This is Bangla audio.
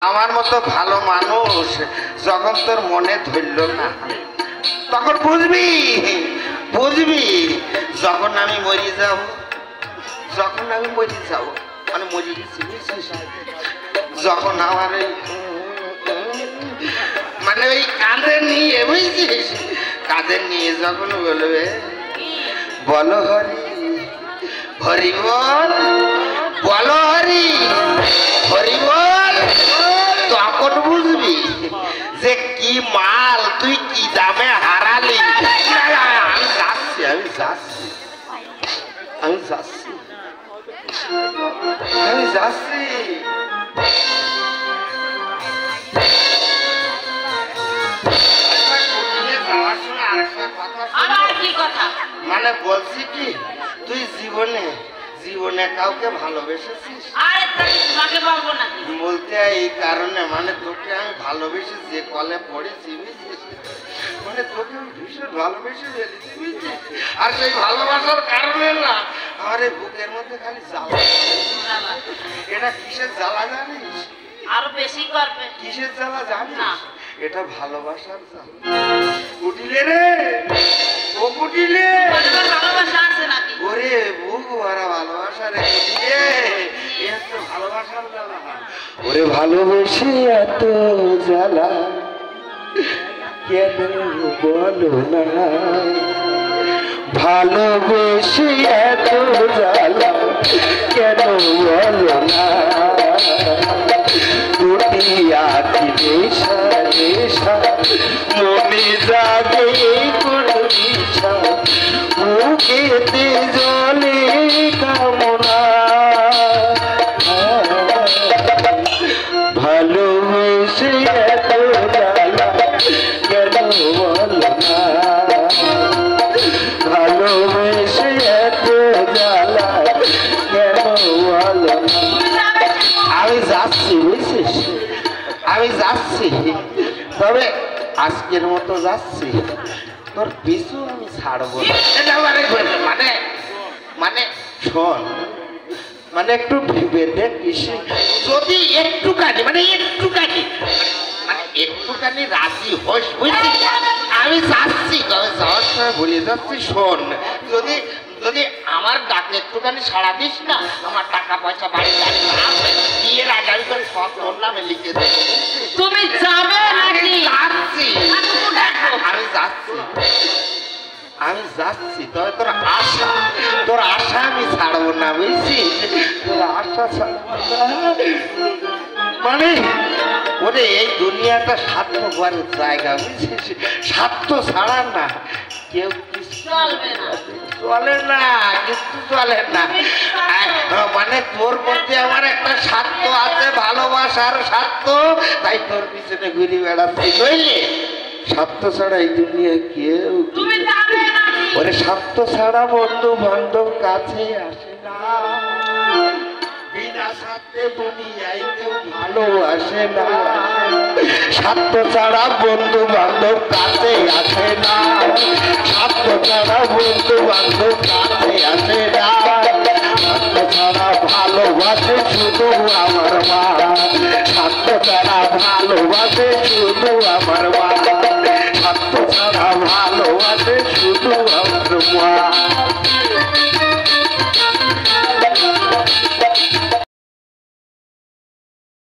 আমার মতো ভালো মানুষ যখন তোর মনে ধরল না তখন বুঝবি বুঝবি যখন আমি মরে যাব মানে মরে গেছি যখন আমার মানে ওই কাঁধে নিয়ে বুঝছিস কাঁধে নিয়ে যখন বলবে বলো হরি হরি বল বলো হরি হরি বল তখন বুঝবি যে কি মাল তুই কি দামে হারালি। আমি যাচ্ছি আমি যাচ্ছি আমি যাচ্ছি আমি যাচ্ছি মানে বলছি কি তুই জীবনে জীবনে কাউকে ভালোবেসেছিস? বলতে এই কারণে মানে তোকে আমি ভালোবেসে যে কলে পড়েছি মানে তোকে আমি ভীষণ ভালোবেসে ফেলেছি বুঝছিস আর সেই ভালোবাসার কারণে না আমার এই বুকের মধ্যে খালি জ্বালা। এটা কিসের জ্বালা জানিস? আরো বেশি করবে। কিসের জ্বালা জানিস না? এটা ভালোবাসার জ্বালা। কুটিলে রে ও কুটিলে ভালোবাসা আছে নাকি? ওরে বুকু ভরা ভালোবাসা রে কুটিলে এত ভালোবাসার জ্বালা। ওরে ভালোবেসে এত জ্বালা কেন বলো না ভালোবেসে এত জ্বালা কেন বলো না দুটি আঁকি নেশা নেশা মনে জাগে কোনো ইচ্ছা মুখেতে জলে কামনা ভালোবেসে এত জ্বালা কেন বলো না ভালোবেসে এত জ্বালা কেন বলো না। আমি যাচ্ছি বুঝছিস আমি যাচ্ছি তবে আজকের মতো যাচ্ছি তোর পিছু আমি ছাড়বো না। এটা মানে মানে মানে শোন মানে একটু ভেবে দেখিস যদি একটুখানি মানে একটুখানি রাজি হোস বুঝছিস আমি যাচ্ছি তবে যাওয়ার সময় বলে যাচ্ছি শোন যদি যদি আমার ডাকে একটুখানি সাড়া দিস না আমার টাকা পয়সা বাড়ি গাড়ি দিয়ে রাজারি করে সব তোর নামে লিখে দেবো। তুমি যাবে নাকি? যাচ্ছি আমি যাচ্ছি আমি যাচ্ছি তবে তোর আশা আমি ছাড়বো না বুঝছিস তোর আশা ছাড়বো না মানে ওরে এই দুনিয়াটা স্বার্থ করার জায়গা বুঝছিস স্বার্থ ছাড়া না কেউ চলে না কিছু চলে না মানে তোর মধ্যে আমার একটা স্বার্থ আছে ভালোবাসার স্বার্থ তাই তোর পিছনে ঘুরে বেড়াচ্ছি নইলে স্বার্থ ছাড়া এই দুনিয়া কেউ ওরে স্বার্থ ছাড়া বন্ধু বান্ধব কাছে আসে না বিনা স্বার্থে দুনিয়ায় কেউ ভালোবাসে না স্বার্থ ছাড়া বন্ধু বান্ধব কাছে আসে না স্বার্থ ছাড়া বন্ধু বান্ধব কাছে আসে না স্বার্থ ছাড়া ভালোবাসে শুধু আমার মা স্বার্থ ছাড়া ভালোবাসে শুধু আমার মা স্বার্থ ছাড়া ভালোবাসে শুধু আমার মা।